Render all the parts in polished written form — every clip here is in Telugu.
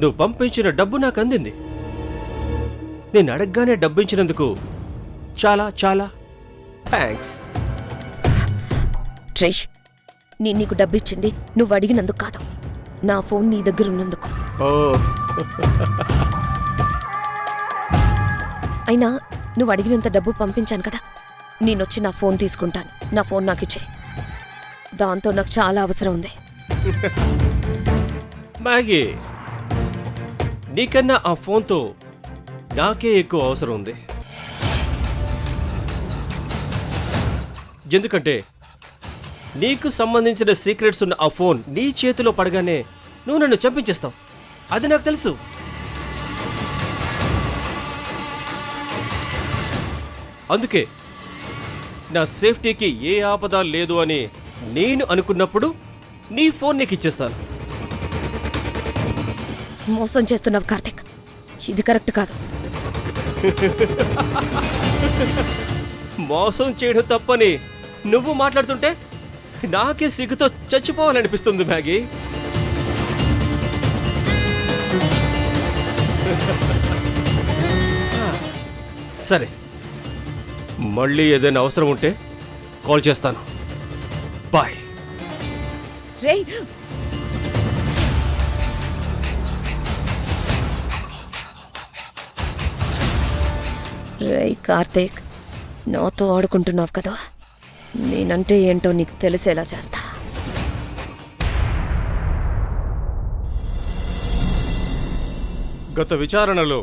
నువ్వు పంపించిన డబ్బు నాకు అందింది. నేను అడగగానే డబ్బు ఇచ్చినందుకు చాలా చాలా థ్యాంక్స్. ట్రేష్, నేను నీకు డబ్బిచ్చింది నువ్వు అడిగినందుకు కాదు, నా ఫోన్ నీ దగ్గర ఉన్నందుకు. ఓ అయినా నువ్వు అడిగినంత డబ్బు పంపించాను కదా, నేనొచ్చి నా ఫోన్ తీసుకుంటాను. నా ఫోన్ నాకు ఇచ్చే, దాంతో నాకు చాలా అవసరం ఉంది. మ్యాగీ, నీకన్నా ఆ ఫోన్తో నాకే ఎక్కువ అవసరం ఉంది. ఎందుకంటే నీకు సంబంధించిన సీక్రెట్స్ ఉన్న ఆ ఫోన్ నీ చేతిలో పడగానే నువ్వు నన్ను చంపించేస్తావు. అది నాకు తెలుసు. అందుకే నా సేఫ్టీకి ఏ ఆపద లేదు అని నేను అనుకున్నప్పుడు నీ ఫోన్ నీకు ఇచ్చేస్తాను. మోసం చేస్తున్నావు కార్తిక్, ఇది కరెక్ట్ కాదు. మోసం చేయడం తప్పని నువ్వు మాట్లాడుతుంటే నాకే సిగ్గుతో చచ్చిపోవాలనిపిస్తుంది మ్యాగీ. సరే, మళ్ళీ ఏదైనా అవసరం ఉంటే కాల్ చేస్తాను. బాయ్. రేయ్, రేయ్ కార్తిక్, నాతో ఆడుకుంటున్నావు కదా, నేనంటే ఏంటో నీకు తెలిసేలా చేస్తా. గత విచారణలో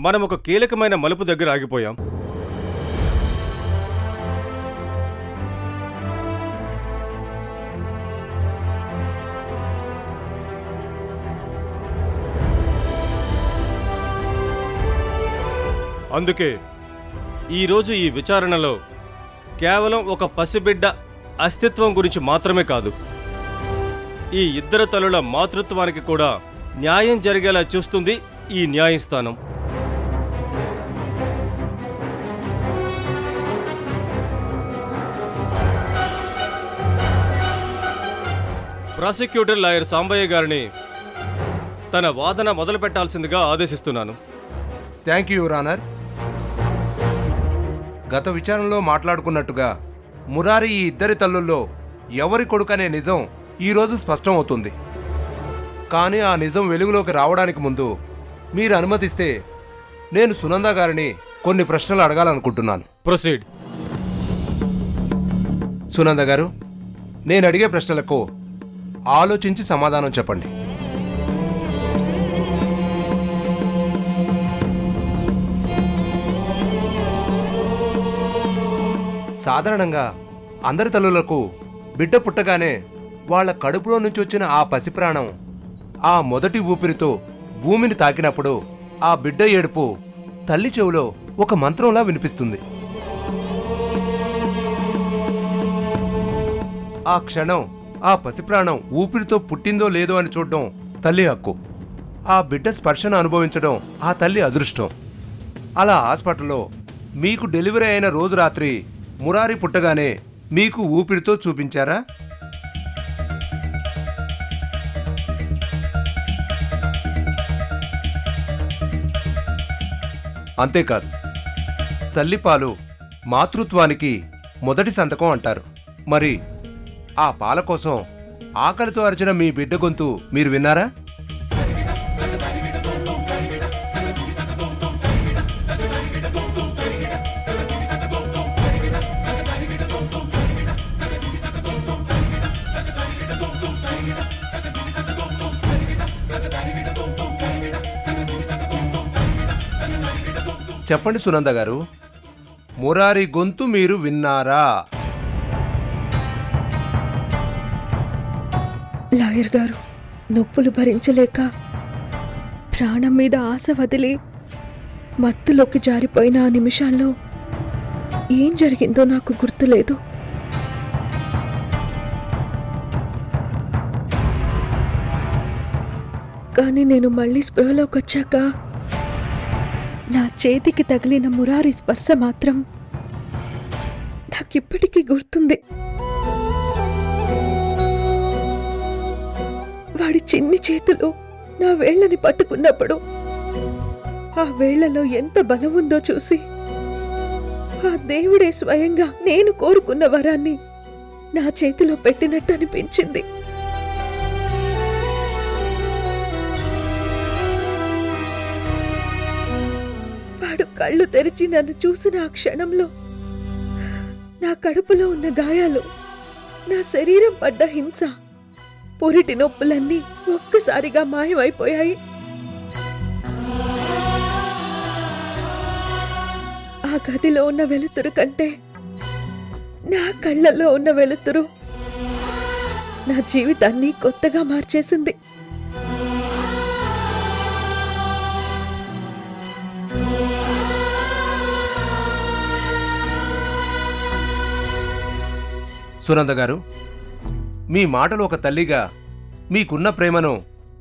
మనం ఒక కీలకమైన మలుపు దగ్గర ఆగిపోయాం. అందుకే ఈరోజు ఈ విచారణలో కేవలం ఒక పసిబిడ్డ అస్తిత్వం గురించి మాత్రమే కాదు, ఈ ఇద్దరు తల్లుల మాతృత్వానికి కూడా న్యాయం జరిగేలా చూస్తుంది ఈ న్యాయస్థానం. ప్రాసిక్యూటర్ లాయర్ సాంబయ్య గారిని తన వాదన మొదలు పెట్టాల్సిందిగా ఆదేశిస్తున్నాను. Thank you your honour. గత విచారణలో మాట్లాడుకున్నట్టుగా మురారి ఈ ఇద్దరి తల్లుల్లో ఎవరి కొడుకనే నిజం ఈరోజు స్పష్టం అవుతుంది. కానీ ఆ నిజం వెలుగులోకి రావడానికి ముందు మీరు అనుమతిస్తే నేను సునంద గారిని కొన్ని ప్రశ్నలు అడగాలనుకుంటున్నాను. ప్రొసీడ్. సునంద గారు, నేను అడిగే ప్రశ్నలకు ఆలోచించి సమాధానం చెప్పండి. సాధారణంగా అందరి తల్లులకు బిడ్డ పుట్టగానే వాళ్ళ కడుపులో నుంచి వచ్చిన ఆ పసిప్రాణం ఆ మొదటి ఊపిరితో భూమిని తాకినప్పుడు ఆ బిడ్డ ఏడుపు తల్లి చెవులో ఒక మంత్రంలా వినిపిస్తుంది. ఆ క్షణం ఆ పసిప్రాణం ఊపిరితో పుట్టిందో లేదో అని చూడడం తల్లి హక్కు. ఆ బిడ్డ స్పర్శను అనుభవించడం ఆ తల్లి అదృష్టం. అలా హాస్పిటల్లో మీకు డెలివరీ అయిన రోజు రాత్రి మురారి పుట్టగానే మీకు ఊపిరితో చూపించారా? అంతేకాదు, తల్లిపాలు మాతృత్వానికి మొదటి సంతకం అంటారు. మరి ఆ పాల కోసం ఆకలితో అరిచిన మీ బిడ్డ గొంతు మీరు విన్నారా? చెప్పండి సునంద గారు, మురారి గొంతు మీరు విన్నారా? లాయర్ గారు, నొప్పులు భరించలేక ప్రాణం మీద ఆశ వదిలి మత్తులోకి జారిపోయిన ఆ నిమిషాల్లో ఏం జరిగిందో నాకు గుర్తులేదు. కానీ నేను మళ్ళీ స్పృహలోకి వచ్చాక నా చేతికి తగిలిన మురారి స్పర్శ మాత్రం నాకిప్పటికీ గుర్తుంది. వాడి చిన్ని చేతులు నా వేళ్ళని పట్టుకున్నప్పుడు ఆ వేళ్లలో ఎంత బలం ఉందో చూసి ఆ దేవుడే స్వయంగా నేను కోరుకున్న వరాన్ని నా చేతిలో పెట్టినట్టు అనిపించింది. వాడు కళ్ళు తెరిచి నన్ను చూసిన ఆ క్షణంలో నా కడుపులో ఉన్న గాయాలు, నా శరీరం పడ్డ హింస, పురిటి నొప్పులన్నీ ఒక్కసారిగా మాయమైపోయాయి. ఆ గదిలో ఉన్న వెలుతురు కంటే నా కళ్ళల్లో ఉన్న వెలుతురు నా జీవితాన్ని కొత్తగా మార్చేసింది. సునంద గారు, మీ మాటలు ఒక తల్లిగా మీకున్న ప్రేమను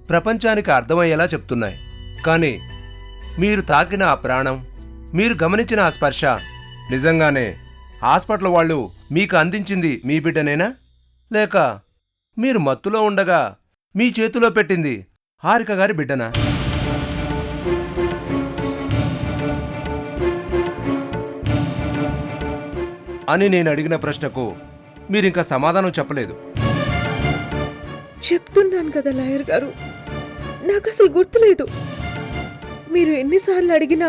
ప్రపంచానికి అర్థమయ్యేలా చెప్తున్నాయి. కానీ మీరు తాకిన ఆ ప్రాణం, మీరు గమనించిన ఆ స్పర్శ నిజంగానే హాస్పిటల్ వాళ్ళు మీకు అందించింది మీ బిడ్డనేనా, లేక మీరు మత్తులో ఉండగా మీ చేతిలో పెట్టింది హారిక గారి బిడ్డనా? అని నేను అడిగిన ప్రశ్నకు మీరింకా సమాధానం చెప్పలేదు. చెప్తున్నాను కదా లాయర్ గారు, నాకు అసలు గుర్తులేదు. మీరు ఎన్నిసార్లు అడిగినా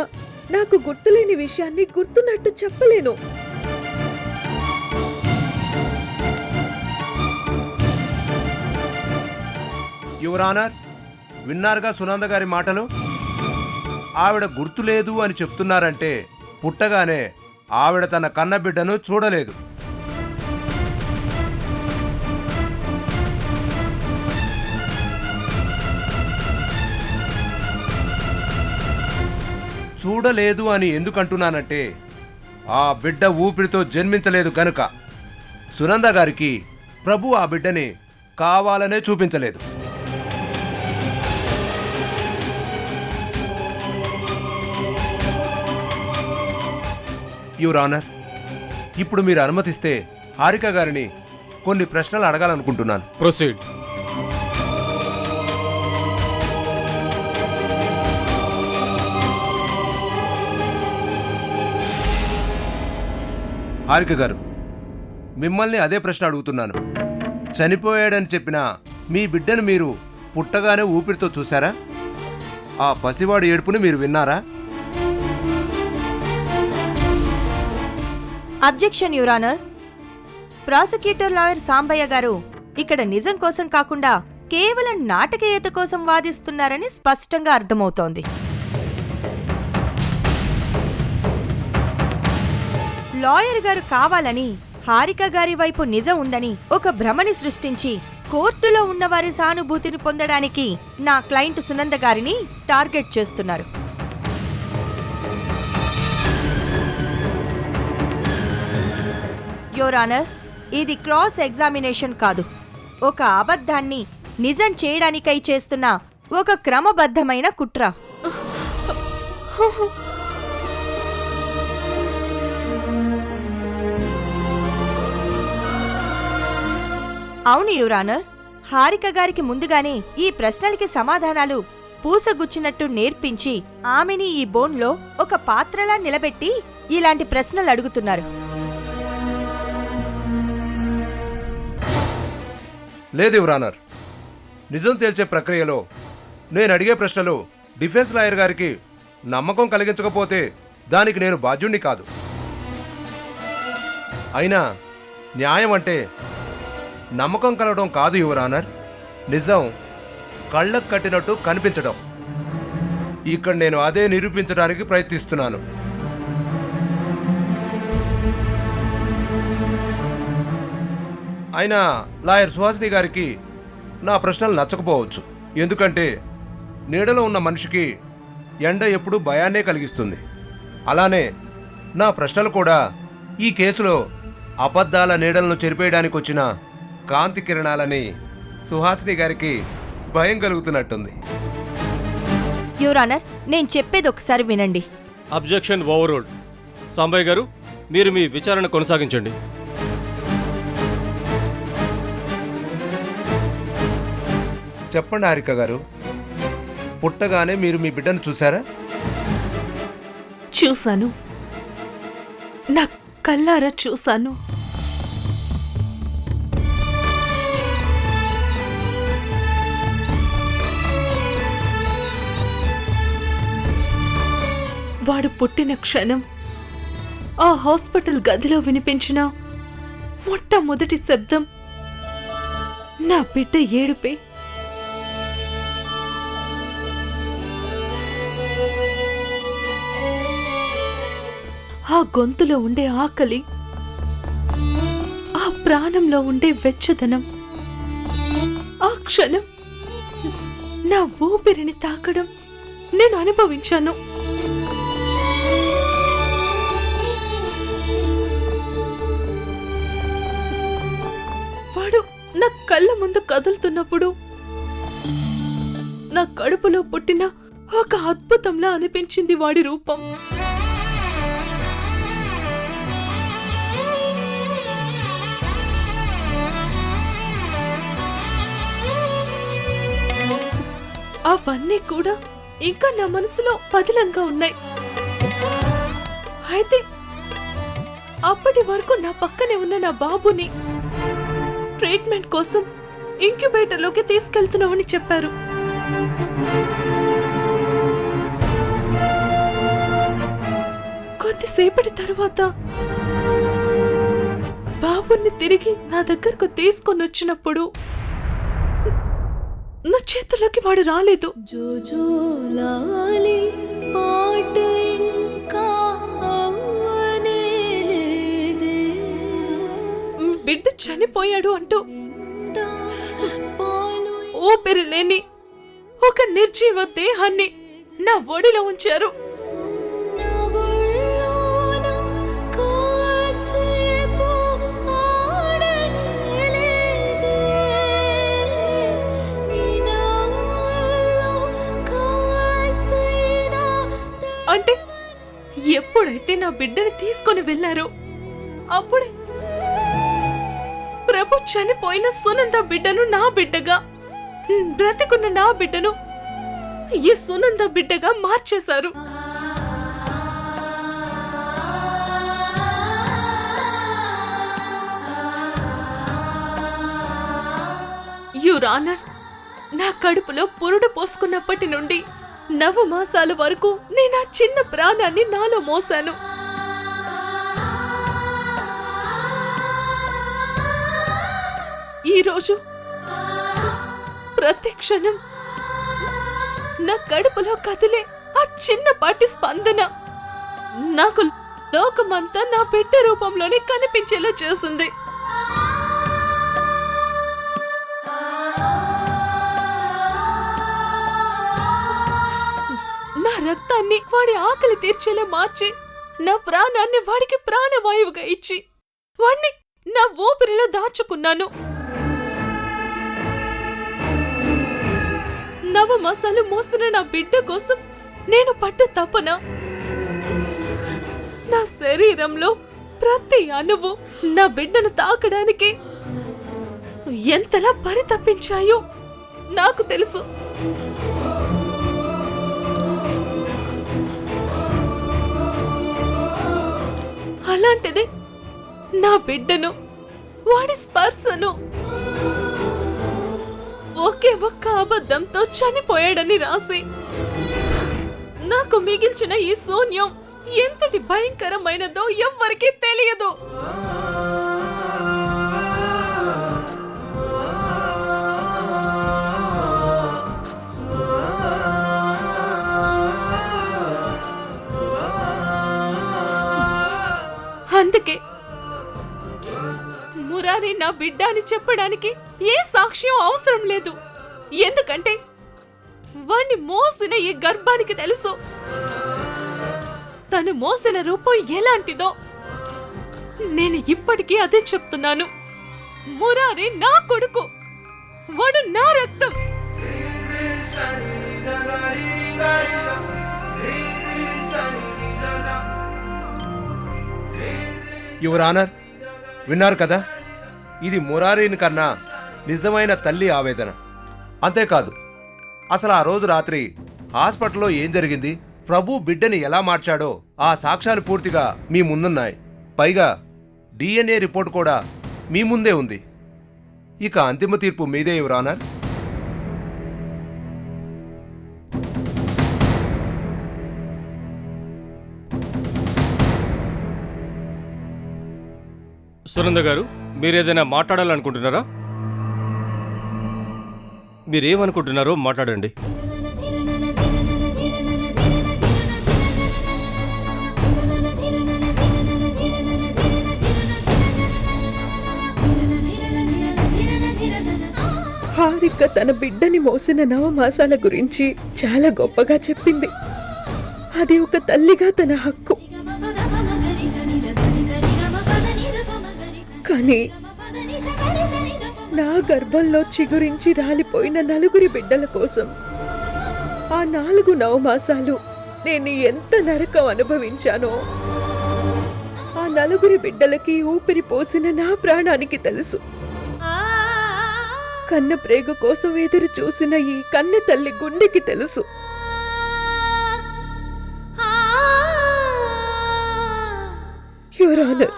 నాకు గుర్తులేని విషయాన్ని గుర్తున్నట్టు చెప్పలేను. యువర్ ఆనర్, విన్నారుగా సునంద గారి మాటలు. ఆవిడ గుర్తులేదు అని చెప్తున్నారంటే పుట్టగానే ఆవిడ తన కన్నబిడ్డను చూడలేదు. చూడలేదు అని ఎందుకంటున్నానంటే ఆ బిడ్డ ఊపిరితో జన్మించలేదు గనుక. సునంద గారికి ప్రభు ఆ బిడ్డని కావాలనే చూపించలేదు. యువర్ ఆనర్, ఇప్పుడు మీరు అనుమతిస్తే హారిక గారిని కొన్ని ప్రశ్నలు అడగాలనుకుంటున్నాను. ప్రొసీడ్. హారిక గారు, మిమ్మల్ని అదే ప్రశ్న అడుగుతున్నాను. చనిపోయాడని చెప్పిన మీ బిడ్డను మీరు పుట్టగానే ఊపిరితో చూశారా? ఆ పసివాడు ఏడుపుని మీరు విన్నారా? Objection your honour. Prosecutor lawyer Sambaiah garu ఇక్కడ నిజం కోసం కాకుండా కేవలం నాటకీయత కోసం వాదిస్తున్నారని స్పష్టంగా అర్థమవుతోంది. లాయర్ గారు కావాలని హారిక గారి వైపు నిజం ఉందని ఒక భ్రమని సృష్టించి కోర్టులో ఉన్నవారి సానుభూతిని పొందడానికి నా క్లయింట్ సునంద గారిని టార్గెట్ చేస్తున్నారు. యువర్ ఆనర్, ఇది క్రాస్ ఎగ్జామినేషన్ కాదు, ఒక అబద్ధాన్ని నిజం చేయడానికై చేస్తున్న ఒక క్రమబద్ధమైన కుట్ర. అవును యువర్ ఆనర్, హారిక గారికి ముందుగానే ఈ ప్రశ్నలకి సమాధానాలు పూసగుచ్చినట్టు నేర్పించి ఆమెని ఈ బోన్లో ఒక పాత్రలా నిలబెట్టి ఇలాంటి ప్రశ్నలు అడుగుతున్నారు. లేదు యువర్ ఆనర్, నిజం తేల్చే ప్రక్రియలో నేను అడిగే ప్రశ్నలు డిఫెన్స్ లాయర్ గారికి నమ్మకం కలిగించకపోతే దానికి నేను బాధ్యుణ్ణి కాదు. అయినా న్యాయం అంటే నమ్మకం కలగడం కాదు యువర్ ఆనర్, నిజం కళ్ళకు కట్టినట్టు కనిపించడం. ఇక్కడ నేను అదే నిరూపించడానికి ప్రయత్నిస్తున్నాను. అయినా లాయర్ సుహాసిని గారికి నా ప్రశ్నలు నచ్చకపోవచ్చు. ఎందుకంటే నీడలో ఉన్న మనిషికి ఎండ ఎప్పుడూ భయాన్నే కలిగిస్తుంది. అలానే నా ప్రశ్నలు కూడా ఈ కేసులో అబద్ధాల నీడలను చెరిపేయడానికి వచ్చిన కాంతి కిరణాలని సుహాసిని గారికి భయం కలుగుతున్నట్టుంది. యువర్ ఆనర్, నేను చెప్పేది ఒకసారి వినండి. అబ్జెక్షన్ ఓవర్రూల్డ్. సాంబయ్య గారు, మీరు మీ విచారణ కొనసాగించండి. చెప్పండి హారిక గారు. పుట్టగానే మీరు మీ బిడ్డను చూసారా? చూశాను, నా కల్లారా చూశాను. వాడు పుట్టిన క్షణం ఆ హాస్పిటల్ గదిలో వినిపించిన మొట్టమొదటి శబ్దం నా బిడ్డ ఏడుపే. ఆ గొంతులో ఉండే ఆకలి, ఆ ప్రాణంలో ఉండే వెచ్చదనం, ఆ క్షణం నా ఊపిరిని తాకడం నేను అనుభవించాను. వాడు నా కళ్ళ ముందు కదులుతున్నప్పుడు నా కడుపులో పుట్టిన ఒక అద్భుతంలా అనిపించింది వాడి రూపం. అవన్నీ కూడా ఇంకా నా మనసులో పదిలంగా ఉన్నాయి. అయితే అప్పటి వరకు నా పక్కనే ఉన్న నా బాబుని ట్రీట్మెంట్ కోసం ఇంక్యుబేటర్లోకి తీసుకెళ్తున్నామని చెప్పారు. కొద్దిసేపటి తర్వాత బాబుని తిరిగి నా దగ్గరకు తీసుకొని వచ్చినప్పుడు నా చేతుల్లోకి వాడు రాలేదు. బిడ్డ చనిపోయాడు అంటూ ఊపిరి లేని ఒక నిర్జీవ దేహాన్ని నా ఒడిలో ఉంచారు. అంటే ఎప్పుడైతే నా బిడ్డని తీసుకొని వెళ్లారో అప్పుడే ప్రభు చనిపోయిన సునంద బిడ్డను నా బిడ్డగా, బ్రతికున్న నా బిడ్డను ఈ సునంద బిడ్డగా మార్చేశారు. యువర్ ఆనర్, నా కడుపులో పురుడు పోసుకున్నప్పటి నుండి 9 మాసాల వరకు నేను ఆ చిన్న ప్రాణాన్ని నాలో మోసాను. ఈరోజు ప్రతి క్షణం నా కడుపులో కదిలే ఆ చిన్నపాటి స్పందన నాకు లోకమంతా నా బిడ్డ రూపంలోనే కనిపించేలా చేసింది. నా రక్తాన్ని వాడి ఆకలి తీర్చేలా మార్చి, నా ప్రాణాన్ని వాడికి ప్రాణవాయువుగా ఇచ్చి వాడిని నా ఊపిరిలో దాచుకున్నాను. 9 మాసాలు మోస్తున్న నా బిడ్డ కోసం నేను పడ్డ తపన, నా శరీరంలో ప్రతి అణువు నా బిడ్డను తాకడానికి ఎంతలా పరితపించాయో నాకు తెలుసు. అలాంటిది నా బిడ్డను, వాడి స్పర్శను ఒకే ఒక్క అబద్ధంతో చనిపోయాడని రాసి నాకు మిగిల్చిన ఈ శూన్యం ఎంతటి భయంకరమైనదో ఎవ్వరికీ తెలియదు. అందుకే మురారి నా బిడ్డ అని చెప్పడానికి ఏ సాక్ష్యం అవసరం లేదు. ఎందుకంటే వాణ్ణి మోసిన ఈ గర్భానికి తెలుసు తను మోసిన రూపం ఎలాంటిదో. నేను ఇప్పటికీ అదే చెప్తున్నాను. మురారి నా కొడుకు, వాడు నా రక్తం. యువర్ ఆనర్, విన్నారు కదా, ఇది మురారీని కన్నా నిజమైన తల్లి ఆవేదన. అంతేకాదు, అసలు ఆ రోజు రాత్రి హాస్పిటల్లో ఏం జరిగింది, ప్రభు బిడ్డని ఎలా మార్చాడో ఆ సాక్ష్యాలు పూర్తిగా మీ ముందున్నాయి. పైగా డిఎన్ఏ రిపోర్ట్ కూడా మీ ముందే ఉంది. ఇక అంతిమ తీర్పు మీదే యువర్ ఆనర్. సునంద గారు, మీరేదైనా మాట్లాడాలనుకుంటున్నారా? మీరేమనుకుంటున్నారో మాట్లాడండి. హారిక తన బిడ్డని మోసిన 9 మాసాల గురించి చాలా గొప్పగా చెప్పింది. అది ఒక తల్లిగా తన హక్కు. కానీ నా గర్భంలో చిగురించి రాలిపోయిన 4 బిడ్డల కోసం ఆ 4 నవమాసాలు నేను ఎంత నరకం అనుభవించానో ఆ 4 బిడ్డలకి ఊపిరి పోసిన నా ప్రాణానికి తెలుసు. కన్న ప్రేగు కోసం ఎదురు చూసిన ఈ కన్న తల్లి గుండెకి తెలుసు. యువర్ ఆనర్,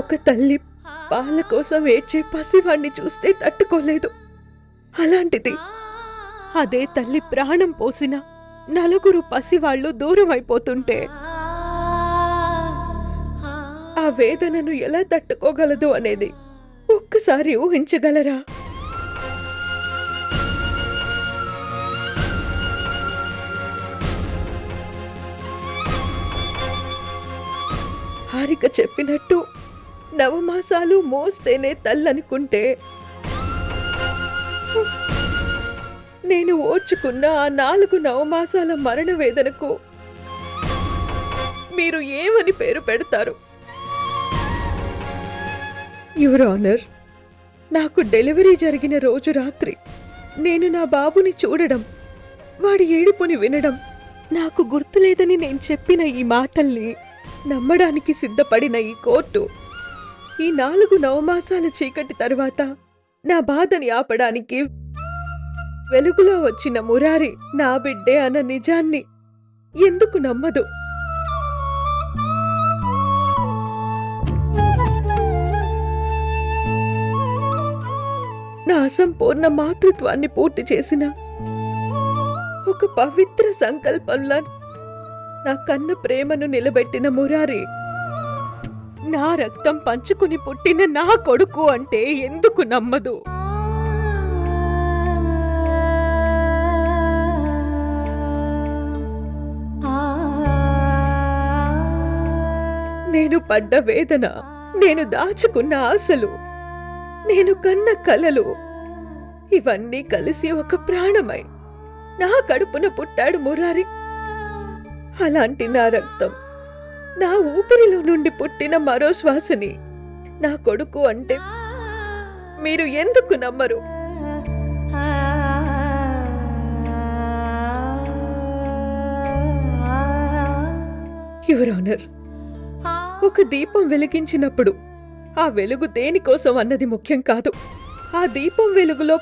ఒక తల్లి పాల కోసం ఏడ్చే పసివాణ్ణి చూస్తే తట్టుకోలేదు. అలాంటిది అదే తల్లి ప్రాణం పోసిన 4 పసివాళ్లు దూరం అయిపోతుంటే ఆ వేదనను ఎలా తట్టుకోగలదు అనేది ఒక్కసారి ఊహించగలరా? హారిక చెప్పినట్టు 9 మాసాలు మోస్తేనే తల్లనుకుంటే నేను ఓర్చుకున్న ఆ 4 నవమాసాల మరణ వేదనకు మీరు ఏమని పేరు పెడతారు? యువర్ ఆనర్, నాకు డెలివరీ జరిగిన రోజు రాత్రి నేను నా బాబుని చూడడం, వాడి ఏడుపుని వినడం నాకు గుర్తులేదని నేను చెప్పిన ఈ మాటల్ని నమ్మడానికి సిద్ధపడిన ఈ కోర్టు ఈ 4 నవమాసాల చీకటి తరువాత నా బాధని ఆపడానికి వెలుగులో వచ్చిన మురారి నా బిడ్డే అన్న నిజాన్ని ఎందుకు నమ్మదు? నా అసంపూర్ణ మాతృత్వాన్ని పూర్తి చేసిన ఒక పవిత్ర సంకల్పంలా నా కన్న ప్రేమను నిలబెట్టిన మురారి నా రక్తం పంచుకుని పుట్టిన నా కొడుకు అంటే ఎందుకు నమ్మదు? నేను పడ్డ వేదన, నేను దాచుకున్న ఆశలు, నేను కన్న కలలు ఇవన్నీ కలిసి ఒక ప్రాణమై నా కడుపున పుట్టాడు మురారి. అలాంటి నా రక్తం, నా ఊపిరిలో నుండి పుట్టిన మరో శ్వాసని నా కొడుకు అంటే మీరు ఎందుకు నమ్మరు? యువర్ ఆనర్, ఒక దీపం వెలిగించినప్పుడు ఆ వెలుగు దేనికోసం అన్నది ముఖ్యం కాదు. ఆ దీపం వెలుగులో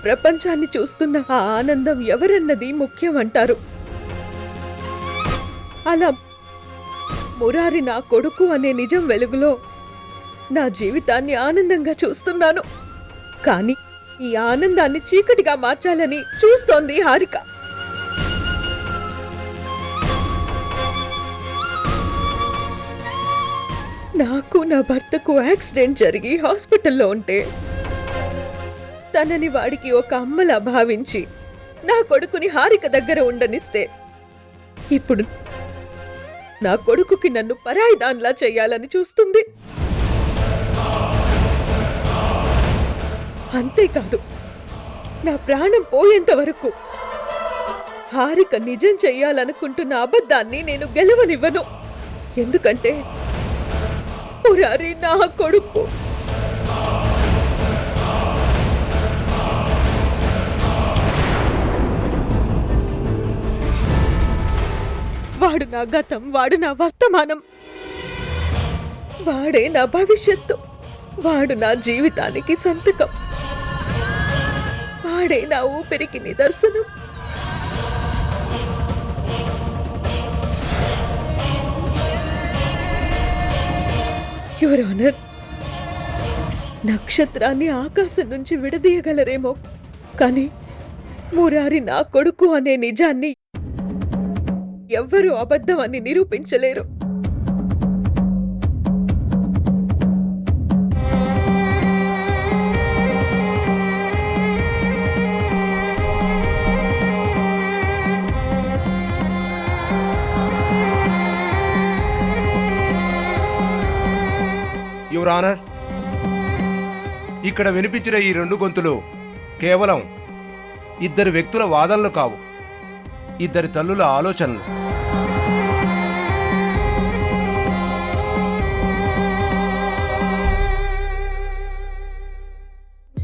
ప్రపంచాన్ని చూస్తున్న ఆ ఆనందం ఎవరన్నది ముఖ్యం అంటారు. అలా మురారి నా కొడుకు అనే నిజం వెలుగులో నా జీవితాన్ని ఆనందంగా చూస్తున్నాను. కానీ ఈ ఆనందాన్ని చీకటిగా మార్చాలని చూస్తోంది హారిక. నాకు నా భర్తకు యాక్సిడెంట్ జరిగి హాస్పిటల్లో ఉంటే తనని వాడికి ఒక అమ్మలా భావించి నా కొడుకుని హారిక దగ్గర ఉండనిస్తే ఇప్పుడు నా కొడుకుకి నన్ను పరాయి దానిలా చెయ్యాలని చూస్తుంది. అంతేకాదు, నా ప్రాణం పోయేంత వరకు హారిక నిజం చెయ్యాలనుకుంటున్న అబద్ధాన్ని నేను గెలవనివ్వను. ఎందుకంటే మురారి నా కొడుకు. వాడు నా గతం, వాడు నా వర్తమానం, వాడే నా భవిష్యత్తు, వాడు నా జీవితానికి సంతకం, వాడే నా ఊపిరికి నిదర్శనం. యువర్ ఆనర్, నక్షత్రాన్ని ఆకాశం నుంచి విడదీయగలరేమో, కానీ మురారి నా కొడుకు అనే నిజాన్ని ఎవ్వరూ అబద్ధం అని నిరూపించలేరు. యువర్ ఆనర్, ఇక్కడ వినిపించిన ఈ 2 గొంతులు కేవలం ఇద్దరు వ్యక్తుల వాదనలు కావు, ఇద్దరి తల్లుల ఆలోచనలు.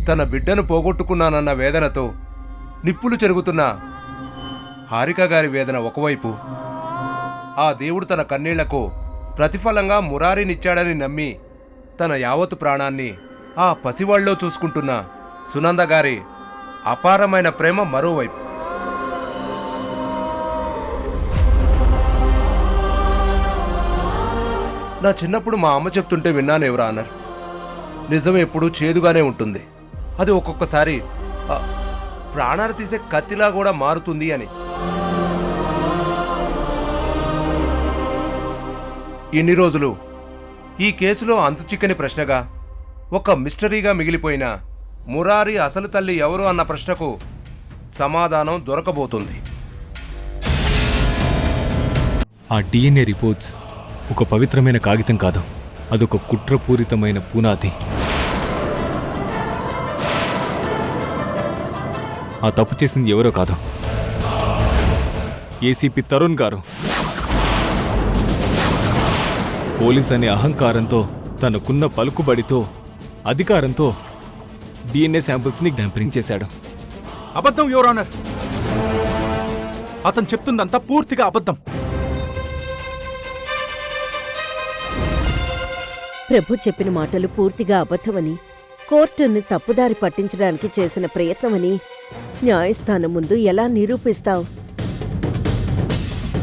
తన బిడ్డను పోగొట్టుకున్నానన్న వేదనతో నిప్పులు చెరుగుతున్న హారిక గారి వేదన ఒకవైపు, ఆ దేవుడు తన కన్నీళ్లకు ప్రతిఫలంగా మురారినిచ్చాడని నమ్మి తన యావత్తు ప్రాణాన్ని ఆ పసివాళ్ళలో చూసుకుంటున్న సునంద గారి అపారమైన ప్రేమ మరోవైపు. నా చిన్నప్పుడు మా అమ్మ చెప్తుంటే విన్నాను ఎవరా అన్నారు, నిజం ఎప్పుడూ చేదుగానే ఉంటుంది, అది ఒక్కొక్కసారి ప్రాణాలు తీసే కత్తిలా కూడా మారుతుంది అని. ఇన్ని రోజులు ఈ కేసులో అంతుచిక్కని ప్రశ్నగా, ఒక మిస్టరీగా మిగిలిపోయిన మురారి అసలు తల్లి ఎవరు అన్న ప్రశ్నకు సమాధానం దొరకబోతుంది. ఆ DNA రిపోర్ట్స్ ఒక పవిత్రమైన కాగితం కాదు, అదొక కుట్రపూరితమైన పునాది. ఆ తప్పు చేసింది ఎవరో కాదు, ఏసీపీ తరుణ్ గారు. పోలీస్ అనే అహంకారంతో, తనకున్న పలుకుబడితో, అధికారంతో DNA శాంపిల్స్ని డాంపరింగ్ చేశాడు. అబద్ధం యువర్ ఆనర్, అతను చెప్తుందంతా పూర్తిగా అబద్ధం. ప్రభు చెప్పిన మాటలు పూర్తిగా అబద్ధమని, కోర్టుని తప్పుదారి పట్టించడానికి చేసిన ప్రయత్నమని న్యాయస్థానం ముందు ఎలా నిరూపిస్తావు?